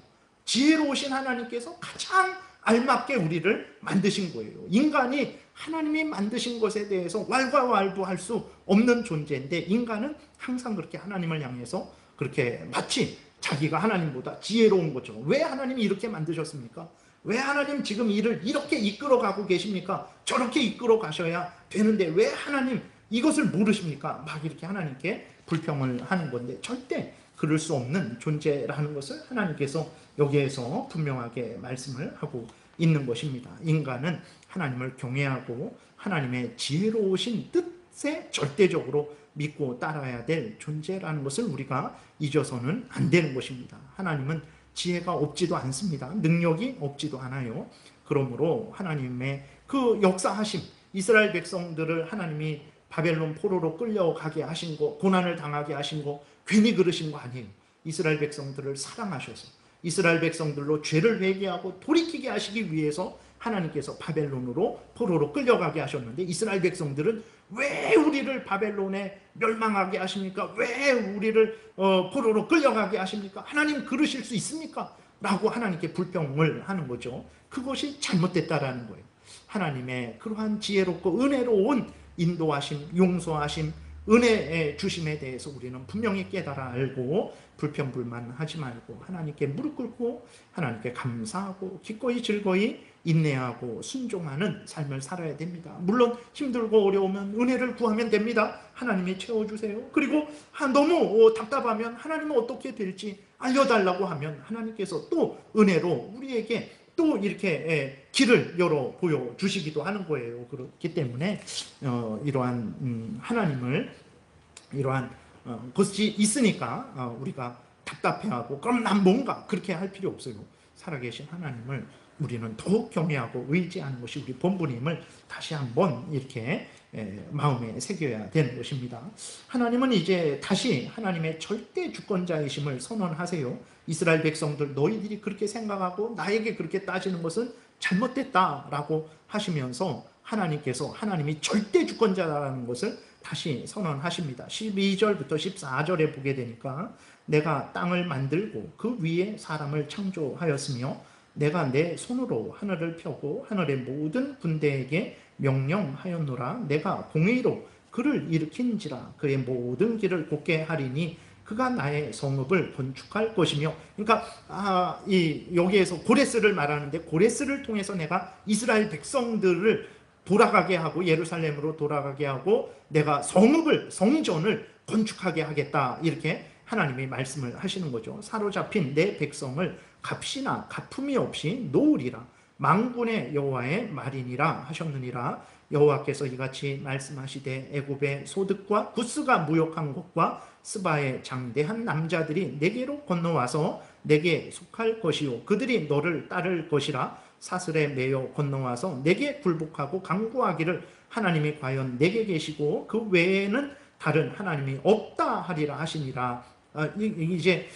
지혜로우신 하나님께서 가장 알맞게 우리를 만드신 거예요. 인간이 하나님이 만드신 것에 대해서 왈가왈부할 수 없는 존재인데 인간은 항상 그렇게 하나님을 향해서 그렇게 마치 자기가 하나님보다 지혜로운 것처럼 왜 하나님이 이렇게 만드셨습니까? 왜 하나님 지금 일을 이렇게 이끌어가고 계십니까? 저렇게 이끌어 가셔야 되는데 왜 하나님 이것을 모르십니까? 막 이렇게 하나님께 불평을 하는 건데 절대 그럴 수 없는 존재라는 것을 하나님께서 여기에서 분명하게 말씀을 하고 있는 것입니다. 인간은 하나님을 경외하고 하나님의 지혜로우신 뜻에 절대적으로 믿고 따라야 될 존재라는 것을 우리가 잊어서는 안 되는 것입니다. 하나님은 지혜가 없지도 않습니다. 능력이 없지도 않아요. 그러므로 하나님의 그 역사하심, 이스라엘 백성들을 하나님이 바벨론 포로로 끌려가게 하신 거, 고난을 당하게 하신 거 괜히 그러신 거 아니에요. 이스라엘 백성들을 사랑하셔서 이스라엘 백성들로 죄를 회개하고 돌이키게 하시기 위해서 하나님께서 바벨론으로 포로로 끌려가게 하셨는데, 이스라엘 백성들은 왜 우리를 바벨론에 멸망하게 하십니까? 왜 우리를 포로로 끌려가게 하십니까? 하나님 그러실 수 있습니까? 라고 하나님께 불평을 하는 거죠. 그것이 잘못됐다라는 거예요. 하나님의 그러한 지혜롭고 은혜로운 인도하심, 용서하심, 은혜의 주심에 대해서 우리는 분명히 깨달아 알고 불평불만하지 말고 하나님께 무릎 꿇고 하나님께 감사하고 기꺼이 즐거이 인내하고 순종하는 삶을 살아야 됩니다. 물론 힘들고 어려우면 은혜를 구하면 됩니다. 하나님이 채워주세요. 그리고 너무 답답하면 하나님은 어떻게 될지 알려달라고 하면 하나님께서 또 은혜로 우리에게 또 이렇게 길을 열어 보여주시기도 하는 거예요. 그렇기 때문에 이러한 하나님을 이러한 것이 있으니까 우리가 답답해하고 그럼 난 뭔가 그렇게 할 필요 없어요. 살아계신 하나님을 우리는 더욱 경외하고 의지하는 것이 우리 본분임을 다시 한번 이렇게 마음에 새겨야 되는 것입니다. 하나님은 이제 다시 하나님의 절대 주권자이심을 선언하세요. 이스라엘 백성들, 너희들이 그렇게 생각하고 나에게 그렇게 따지는 것은 잘못됐다라고 하시면서 하나님께서 하나님이 절대 주권자라는 것을 다시 선언하십니다. 12절부터 14절에 보게 되니까 내가 땅을 만들고 그 위에 사람을 창조하였으며 내가 내 손으로 하늘을 펴고 하늘의 모든 군대에게 명령하였노라. 내가 공의로 그를 일으킨지라. 그의 모든 길을 곱게 하리니 그가 나의 성읍을 건축할 것이며, 그러니까 여기에서 고레스를 말하는데, 고레스를 통해서 내가 이스라엘 백성들을 돌아가게 하고 예루살렘으로 돌아가게 하고 내가 성전을 건축하게 하겠다, 이렇게 하나님이 말씀을 하시는 거죠. 사로잡힌 내 백성을 값이나 가품이 없이 놓으리라. 만군의 여호와의 말이니라 하셨느니라. 여호와께서 이같이 말씀하시되 애굽의 소득과 구스가 무역한 곳과 스바의 장대한 남자들이 내게로 건너와서 내게 속할 것이요 그들이 너를 따를 것이라. 사슬에 매여 건너와서 내게 굴복하고 간구하기를 하나님이 과연 내게 계시고 그 외에는 다른 하나님이 없다 하리라 하시니라. 이제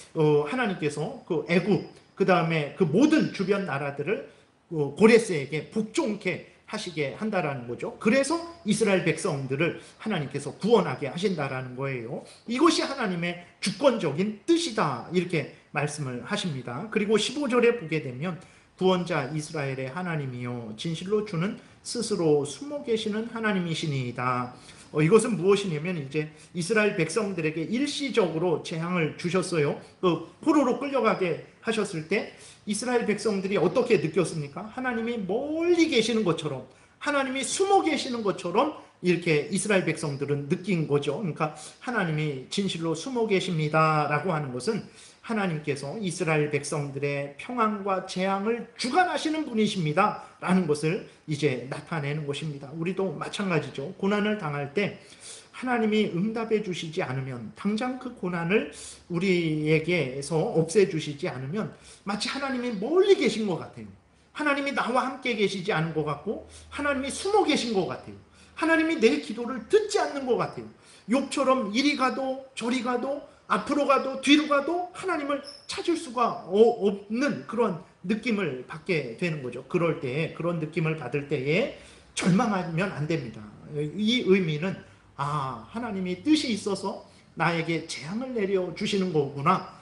하나님께서 그 애굽, 그 다음에 그 모든 주변 나라들을 고레스에게 복종케 하시게 한다라는 거죠. 그래서 이스라엘 백성들을 하나님께서 구원하게 하신다라는 거예요. 이것이 하나님의 주권적인 뜻이다, 이렇게 말씀을 하십니다. 그리고 15절에 보게 되면 구원자 이스라엘의 하나님이요 진실로 주는 스스로 숨어 계시는 하나님이시니이다. 이것은 무엇이냐면 이제 이스라엘 백성들에게 일시적으로 재앙을 주셨어요. 포로로 끌려가게 하셨을 때 이스라엘 백성들이 어떻게 느꼈습니까? 하나님이 멀리 계시는 것처럼, 하나님이 숨어 계시는 것처럼 이렇게 이스라엘 백성들은 느낀 거죠. 그러니까 하나님이 진실로 숨어 계십니다라고 하는 것은 하나님께서 이스라엘 백성들의 평안과 재앙을 주관하시는 분이십니다 라는 것을 이제 나타내는 것입니다. 우리도 마찬가지죠. 고난을 당할 때 하나님이 응답해 주시지 않으면, 당장 그 고난을 우리에게서 없애 주시지 않으면 마치 하나님이 멀리 계신 것 같아요. 하나님이 나와 함께 계시지 않은 것 같고 하나님이 숨어 계신 것 같아요. 하나님이 내 기도를 듣지 않는 것 같아요. 욥처럼 이리 가도 저리 가도 앞으로 가도 뒤로 가도 하나님을 찾을 수가 없는 그런 느낌을 받게 되는 거죠. 그럴 때에, 그런 느낌을 받을 때에 절망하면 안 됩니다. 이 의미는 하나님이 뜻이 있어서 나에게 재앙을 내려주시는 거구나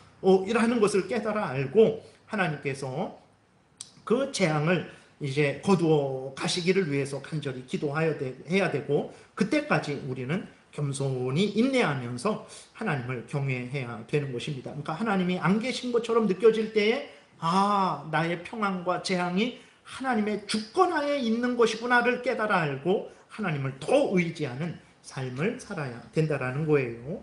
라는 것을 깨달아 알고 하나님께서 그 재앙을 이제 거두어 가시기를 위해서 간절히 기도해야 되고, 그때까지 우리는 겸손히 인내하면서 하나님을 경외해야 되는 것입니다. 그러니까 하나님이 안 계신 것처럼 느껴질 때에 나의 평안과 재앙이 하나님의 주권하에 있는 것이구나를 깨달아 알고 하나님을 더 의지하는 삶을 살아야 된다라는 거예요.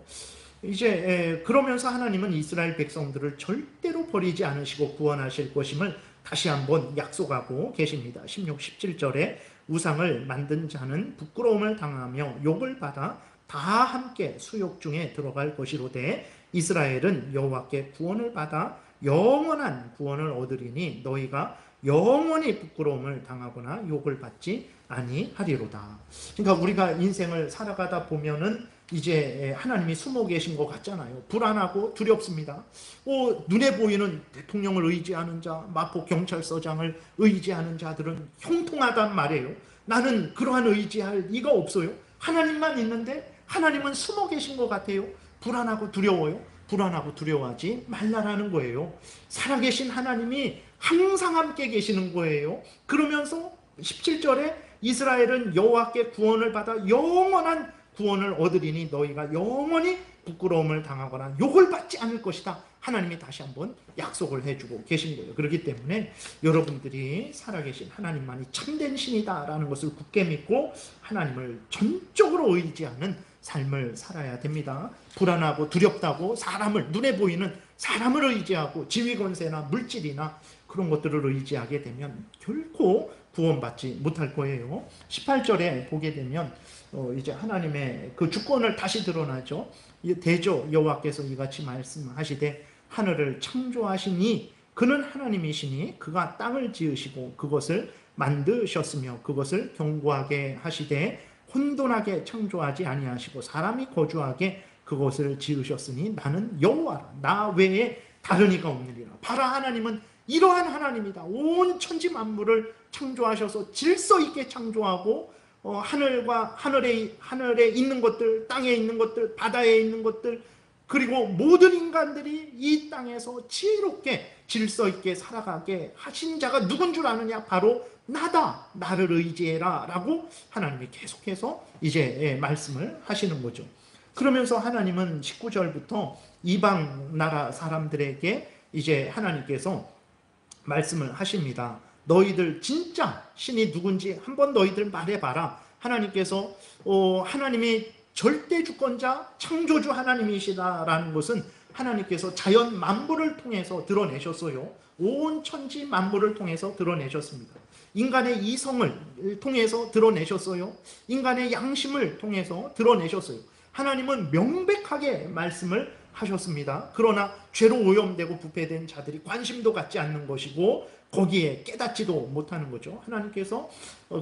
이제 그러면서 하나님은 이스라엘 백성들을 절대로 버리지 않으시고 구원하실 것임을 다시 한번 약속하고 계십니다. 16, 17절에 우상을 만든 자는 부끄러움을 당하며 욕을 받아 다 함께 수욕 중에 들어갈 것이로되 이스라엘은 여호와께 구원을 받아 영원한 구원을 얻으리니 너희가 영원히 부끄러움을 당하거나 욕을 받지 아니하리로다. 그러니까 우리가 인생을 살아가다 보면은 이제 하나님이 숨어 계신 것 같잖아요. 불안하고 두렵습니다. 눈에 보이는 대통령을 의지하는 자, 마포 경찰서장을 의지하는 자들은 형통하단 말이에요. 나는 그러한 의지할 리가 없어요. 하나님만 있는데 하나님은 숨어 계신 것 같아요. 불안하고 두려워요. 불안하고 두려워하지 말라라는 거예요. 살아계신 하나님이 항상 함께 계시는 거예요. 그러면서 17절에 이스라엘은 여호와께 구원을 받아 영원한 구원을 얻으리니 너희가 영원히 부끄러움을 당하거나 욕을 받지 않을 것이다. 하나님이 다시 한번 약속을 해주고 계신 거예요. 그렇기 때문에 여러분들이 살아계신 하나님만이 참된 신이다라는 것을 굳게 믿고 하나님을 전적으로 의지하는 삶을 살아야 됩니다. 불안하고 두렵다고 사람을, 눈에 보이는 사람을 의지하고 지위권세나 물질이나 그런 것들을 의지하게 되면 결코 구원받지 못할 거예요. 18절에 보게 되면 이제 하나님의 그 주권을 다시 드러나죠. 대저 여호와께서 이같이 말씀하시되 하늘을 창조하시니 그는 하나님이시니 그가 땅을 지으시고 그것을 만드셨으며 그것을 견고하게 하시되 혼돈하게 창조하지 아니하시고 사람이 거주하게 그것을 지으셨으니 나는 여호와라. 나 외에 다른 이가 없느니라. 바라 하나님은 이러한 하나님이다. 온 천지 만물을 창조하셔서 질서 있게 창조하고 하늘과 하늘에 있는 것들, 땅에 있는 것들, 바다에 있는 것들, 그리고 모든 인간들이 이 땅에서 지혜롭게 질서 있게 살아가게 하신 자가 누군 줄 아느냐? 바로 나다. 나를 의지해라 라고 하나님이 계속해서 이제 말씀을 하시는 거죠. 그러면서 하나님은 19절부터 이방 나라 사람들에게 이제 하나님께서 말씀을 하십니다. 너희들 진짜 신이 누군지 한번 너희들 말해봐라. 하나님께서 하나님이 절대 주권자 창조주 하나님이시다라는 것은 하나님께서 자연 만물을 통해서 드러내셨어요. 온 천지 만물을 통해서 드러내셨습니다. 인간의 이성을 통해서 드러내셨어요. 인간의 양심을 통해서 드러내셨어요. 하나님은 명백하게 말씀을 하셨습니다. 그러나 죄로 오염되고 부패된 자들이 관심도 갖지 않는 것이고 거기에 깨닫지도 못하는 거죠. 하나님께서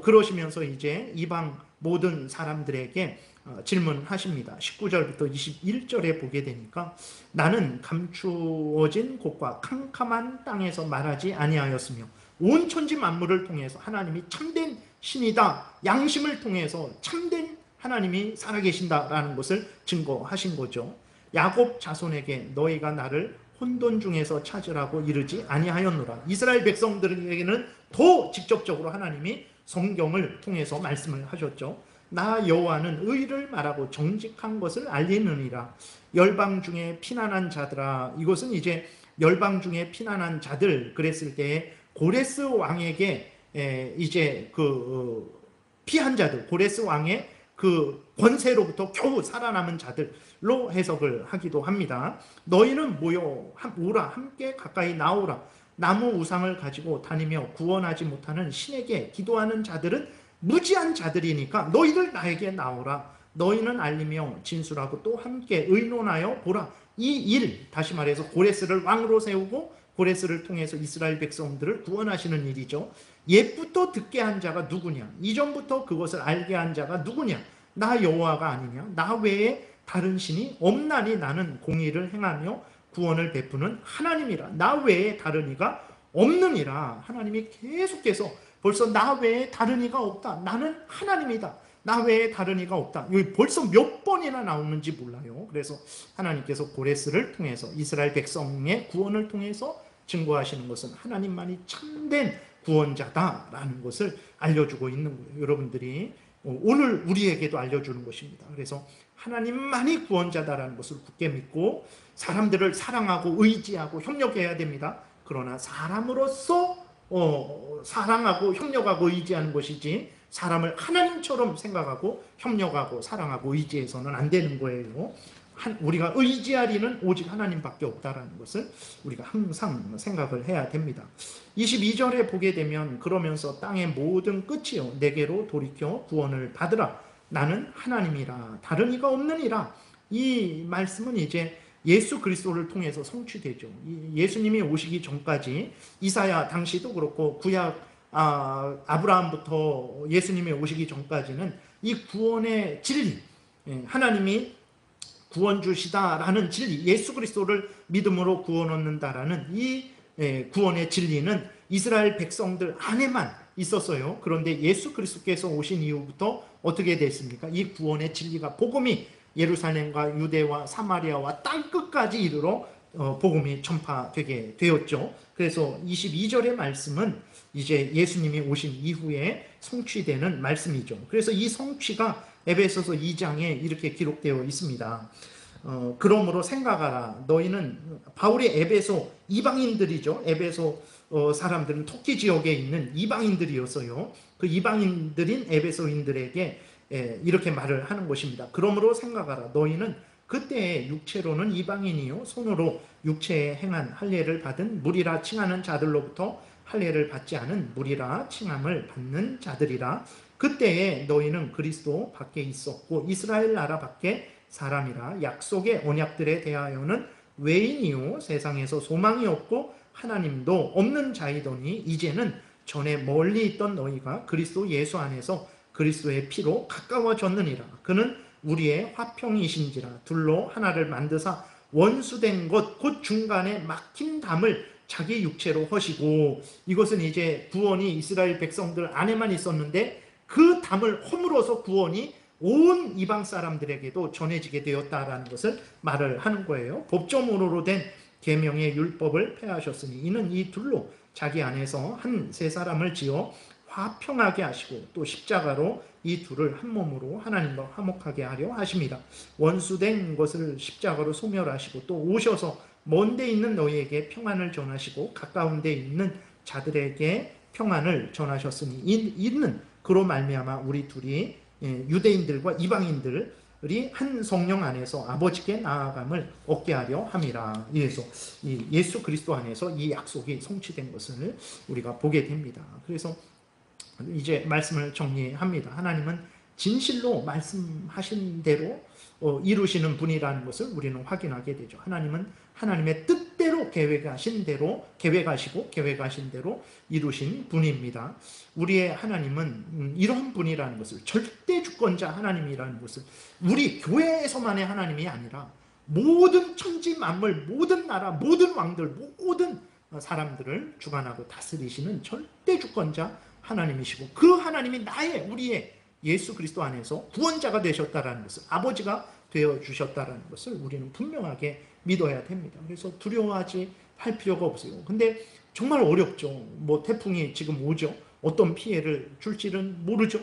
그러시면서 이제 이방 모든 사람들에게 질문하십니다. 19절부터 21절에 보게 되니까 나는 감추어진 곳과 캄캄한 땅에서 말하지 아니하였으며 온 천지 만물을 통해서 하나님이 참된 신이다. 양심을 통해서 참된 하나님이 살아계신다라는 것을 증거하신 거죠. 야곱 자손에게 너희가 나를 혼돈 중에서 찾으라고 이르지 아니하였노라. 이스라엘 백성들에게는 더 직접적으로 하나님이 성경을 통해서 말씀을 하셨죠. 나 여호와는 의를 말하고 정직한 것을 알리느니라. 열방 중에 피난한 자들아. 이것은 이제 열방 중에 피난한 자들 그랬을 때 고레스 왕에게 이제 그 피한 자들, 고레스 왕의 그 권세로부터 겨우 살아남은 자들로 해석을 하기도 합니다. 너희는 오라 함께 가까이 나오라. 나무 우상을 가지고 다니며 구원하지 못하는 신에게 기도하는 자들은 무지한 자들이니까 너희들 나에게 나오라. 너희는 알리며 진술하고 또 함께 의논하여 보라. 이 일, 다시 말해서 고레스를 왕으로 세우고 고레스를 통해서 이스라엘 백성들을 구원하시는 일이죠. 옛부터 듣게 한 자가 누구냐? 이전부터 그것을 알게 한 자가 누구냐? 나 여호와가 아니냐? 나 외에 다른 신이 없나니 나는 공의를 행하며 구원을 베푸는 하나님이라. 나 외에 다른 이가 없느니라. 하나님이 계속해서 벌써 나 외에 다른 이가 없다. 나는 하나님이다. 나 외에 다른 이가 없다. 여기 벌써 몇 번이나 나오는지 몰라요. 그래서 하나님께서 고레스를 통해서 이스라엘 백성의 구원을 통해서 증거하시는 것은 하나님만이 참된 구원자다라는 것을 알려주고 있는 거예요. 여러분들이 오늘 우리에게도 알려주는 것입니다. 그래서 하나님만이 구원자다라는 것을 굳게 믿고 사람들을 사랑하고 의지하고 협력해야 됩니다. 그러나 사람으로서 사랑하고 협력하고 의지하는 것이지 사람을 하나님처럼 생각하고 협력하고 사랑하고 의지해서는 안 되는 거예요. 우리가 의지할 이는 오직 하나님밖에 없다라는 것을 우리가 항상 생각을 해야 됩니다. 22절에 보게 되면 그러면서 땅의 모든 끝이요 내게로 돌이켜 구원을 받으라. 나는 하나님이라 다른 이가 없느니라. 이 말씀은 이제 예수 그리스도를 통해서 성취되죠. 예수님이 오시기 전까지 이사야 당시도 그렇고 구약 아브라함부터 예수님이 오시기 전까지는 이 구원의 진리, 하나님이 구원주시다라는 진리, 예수 그리스도를 믿음으로 구원 얻는다라는 이 구원의 진리는 이스라엘 백성들 안에만 있었어요. 그런데 예수 그리스도께서 오신 이후부터 어떻게 됐습니까? 이 구원의 진리가, 복음이 예루살렘과 유대와 사마리아와 땅끝까지 이르러 복음이 전파되게 되었죠. 그래서 22절의 말씀은 이제 예수님이 오신 이후에 성취되는 말씀이죠. 그래서 이 성취가 에베소서 2장에 이렇게 기록되어 있습니다. 그러므로 생각하라. 너희는, 바울이 에베소 이방인들이죠. 에베소 사람들은 터키 지역에 있는 이방인들이었어요. 그 이방인들인 에베소인들에게 이렇게 말을 하는 것입니다. 그러므로 생각하라. 너희는 그때의 육체로는 이방인이요 손으로 육체에 행한 할례를 받은 무리라 칭하는 자들로부터 할례를 받지 않은 무리라 칭함을 받는 자들이라. 그때에 너희는 그리스도 밖에 있었고 이스라엘 나라 밖에 사람이라. 약속의 언약들에 대하여는 외인이요 세상에서 소망이 없고 하나님도 없는 자이더니 이제는 전에 멀리 있던 너희가 그리스도 예수 안에서 그리스도의 피로 가까워졌느니라. 그는 우리의 화평이신지라. 둘로 하나를 만드사 원수된 것 곧 중간에 막힌 담을 자기 육체로 허시고, 이것은 이제 구원이 이스라엘 백성들 안에만 있었는데 그 담을 허물어서 구원이 온 이방 사람들에게도 전해지게 되었다라는 것을 말을 하는 거예요. 법조문으로 된 계명의 율법을 폐하셨으니 이는 이 둘로 자기 안에서 한 세 사람을 지어 화평하게 하시고 또 십자가로 이 둘을 한 몸으로 하나님과 화목하게 하려 하십니다. 원수된 것을 십자가로 소멸하시고 또 오셔서 먼 데 있는 너희에게 평안을 전하시고 가까운 데 있는 자들에게 평안을 전하셨으니 이는 그로 말미암아 우리 둘이 유대인들과 이방인들이 한 성령 안에서 아버지께 나아감을 얻게 하려 함이라. 그래서 예수 그리스도 안에서 이 약속이 성취된 것을 우리가 보게 됩니다. 그래서 이제 말씀을 정리합니다. 하나님은 진실로 말씀하신 대로 이루시는 분이라는 것을 우리는 확인하게 되죠. 하나님은 하나님의 뜻대로 계획하신 대로 이루신 분입니다. 우리의 하나님은 이런 분이라는 것을, 절대 주권자 하나님이라는 것을, 우리 교회에서만의 하나님이 아니라 모든 천지 만물, 모든 나라, 모든 왕들, 모든 사람들을 주관하고 다스리시는 절대 주권자 하나님이시고, 그 하나님이 우리의 예수 그리스도 안에서 구원자가 되셨다라는 것을, 아버지가 되어주셨다라는 것을 우리는 분명하게 믿어야 됩니다. 그래서 두려워하지 할 필요가 없어요. 근데 정말 어렵죠. 뭐 태풍이 지금 오죠. 어떤 피해를 줄지는 모르죠.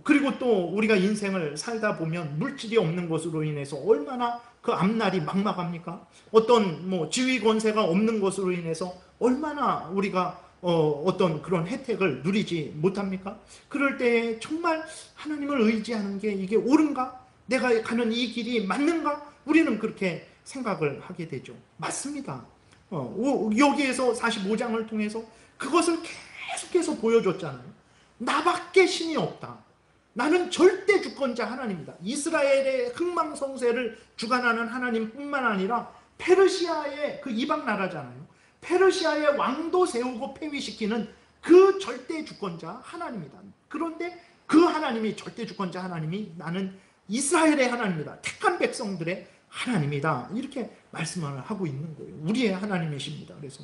그리고 또 우리가 인생을 살다 보면 물질이 없는 것으로 인해서 얼마나 그 앞날이 막막합니까? 어떤 지위 권세가 없는 것으로 인해서 얼마나 우리가 어떤 그런 혜택을 누리지 못합니까? 그럴 때 정말 하나님을 의지하는 게 이게 옳은가? 내가 가는 이 길이 맞는가? 우리는 그렇게 생각을 하게 되죠. 맞습니다. 여기에서 45장을 통해서 그것을 계속해서 보여줬잖아요. 나밖에 신이 없다. 나는 절대 주권자 하나님이다. 이스라엘의 흥망성쇠를 주관하는 하나님뿐만 아니라 페르시아의 그 이방 나라잖아요. 페르시아의 왕도 세우고 폐위시키는 그 절대 주권자 하나님이다. 그런데 그 하나님이, 절대 주권자 하나님이 나는 이스라엘의 하나님이다. 택한 백성들의 하나님이다. 이렇게 말씀을 하고 있는 거예요. 우리의 하나님이십니다. 그래서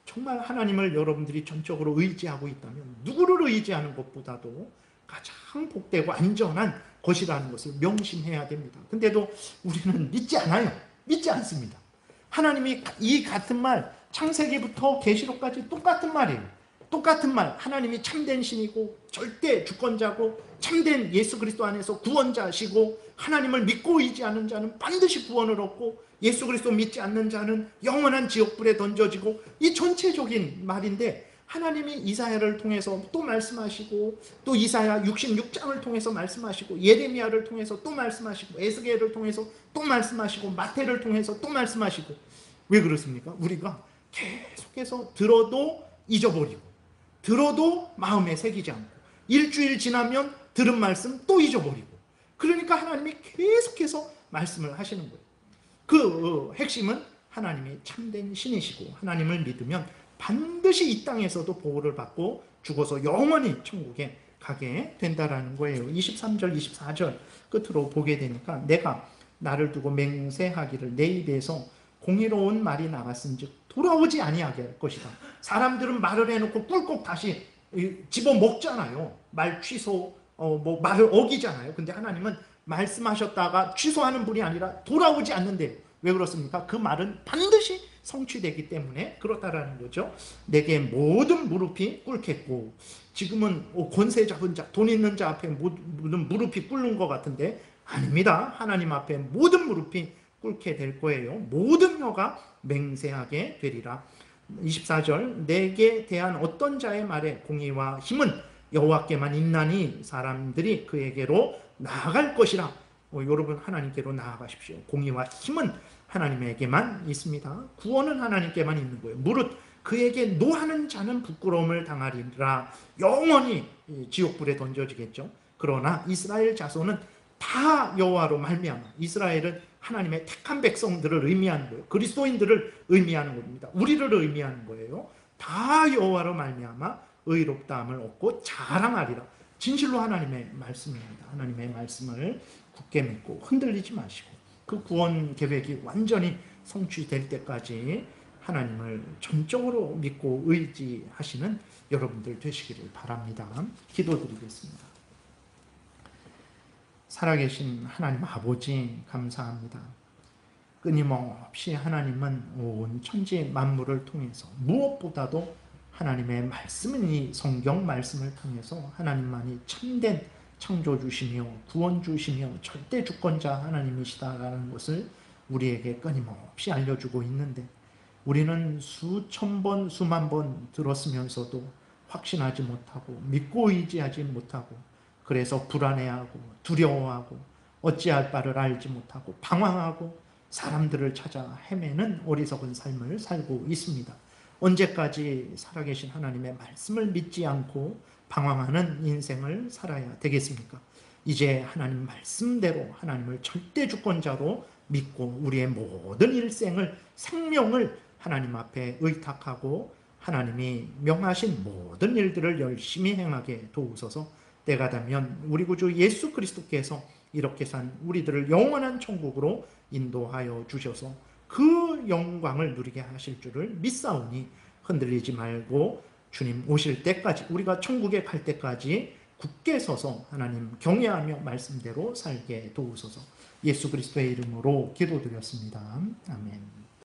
정말 하나님을 여러분들이 전적으로 의지하고 있다면 누구를 의지하는 것보다도 가장 복되고 안전한 것이라는 것을 명심해야 됩니다. 근데도 우리는 믿지 않아요. 믿지 않습니다. 하나님이 이 같은 말, 창세기부터 계시록까지 똑같은 말이에요. 똑같은 말, 하나님이 참된 신이고 절대 주권자고 참된 예수 그리스도 안에서 구원자시고 하나님을 믿고 의지하는 자는 반드시 구원을 얻고 예수 그리스도 믿지 않는 자는 영원한 지옥불에 던져지고, 이 전체적인 말인데 하나님이 이사야를 통해서 또 말씀하시고 또 이사야 66장을 통해서 말씀하시고 예레미야를 통해서 또 말씀하시고 에스겔을 통해서 또 말씀하시고 마태를 통해서 또 말씀하시고. 왜 그렇습니까? 우리가 계속해서 들어도 잊어버리고 들어도 마음에 새기지 않고 일주일 지나면 들은 말씀 또 잊어버리고, 그러니까 하나님이 계속해서 말씀을 하시는 거예요. 그 핵심은 하나님이 참된 신이시고 하나님을 믿으면 반드시 이 땅에서도 보호를 받고 죽어서 영원히 천국에 가게 된다라는 거예요. 23절 24절 끝으로 보게 되니까 내가 나를 두고 맹세하기를 내 입에서 공의로운 말이 나갔은즉 돌아오지 아니하게 할 것이다. 사람들은 말을 해놓고 꿀꺽 다시 집어먹잖아요. 말 취소 말을 어기잖아요. 근데 하나님은 말씀하셨다가 취소하는 분이 아니라 돌아오지 않는데요. 왜 그렇습니까? 그 말은 반드시 성취되기 때문에 그렇다라는 거죠. 내게 모든 무릎이 꿇겠고, 지금은 권세 잡은 자, 돈 있는 자 앞에 모든 무릎이 꿇는 것 같은데 아닙니다. 하나님 앞에 모든 무릎이 꿇게 될 거예요. 모든 혀가 맹세하게 되리라. 24절 내게 대한 어떤 자의 말에 공의와 힘은 여호와께만 있나니 사람들이 그에게로 나아갈 것이라. 여러분 하나님께로 나아가십시오. 공의와 힘은 하나님에게만 있습니다. 구원은 하나님께만 있는 거예요. 무릇 그에게 노하는 자는 부끄러움을 당하리라. 영원히 지옥불에 던져지겠죠. 그러나 이스라엘 자손은 다 여호와로 말미암아, 이스라엘은 하나님의 택한 백성들을 의미하는 거예요. 그리스도인들을 의미하는 겁니다. 우리를 의미하는 거예요. 다 여호와로 말미암아 의롭다함을 얻고 자랑하리라. 진실로 하나님의 말씀입니다. 하나님의 말씀을 굳게 믿고 흔들리지 마시고 그 구원 계획이 완전히 성취될 때까지 하나님을 전적으로 믿고 의지하시는 여러분들 되시기를 바랍니다. 기도드리겠습니다. 살아계신 하나님 아버지 감사합니다. 끊임없이 하나님은 온 천지 만물을 통해서 무엇보다도 하나님의 말씀인 이 성경 말씀을 통해서 하나님만이 참된 창조주시며 구원주시며 절대 주권자 하나님이시다라는 것을 우리에게 끊임없이 알려주고 있는데, 우리는 수천 번 수만 번 들었으면서도 확신하지 못하고 믿고 의지하지 못하고, 그래서 불안해하고 두려워하고 어찌할 바를 알지 못하고 방황하고 사람들을 찾아 헤매는 어리석은 삶을 살고 있습니다. 언제까지 살아계신 하나님의 말씀을 믿지 않고 방황하는 인생을 살아야 되겠습니까? 이제 하나님 말씀대로 하나님을 절대 주권자로 믿고 우리의 모든 일생을, 생명을 하나님 앞에 의탁하고 하나님이 명하신 모든 일들을 열심히 행하게 도우소서. 때가 되면 우리 구주 예수 그리스도께서 이렇게 산 우리들을 영원한 천국으로 인도하여 주셔서 그 영광을 누리게 하실 줄을 믿사오니 흔들리지 말고 주님 오실 때까지, 우리가 천국에 갈 때까지 굳게 서서 하나님 경외하며 말씀대로 살게 도우소서. 예수 그리스도의 이름으로 기도드렸습니다. 아멘.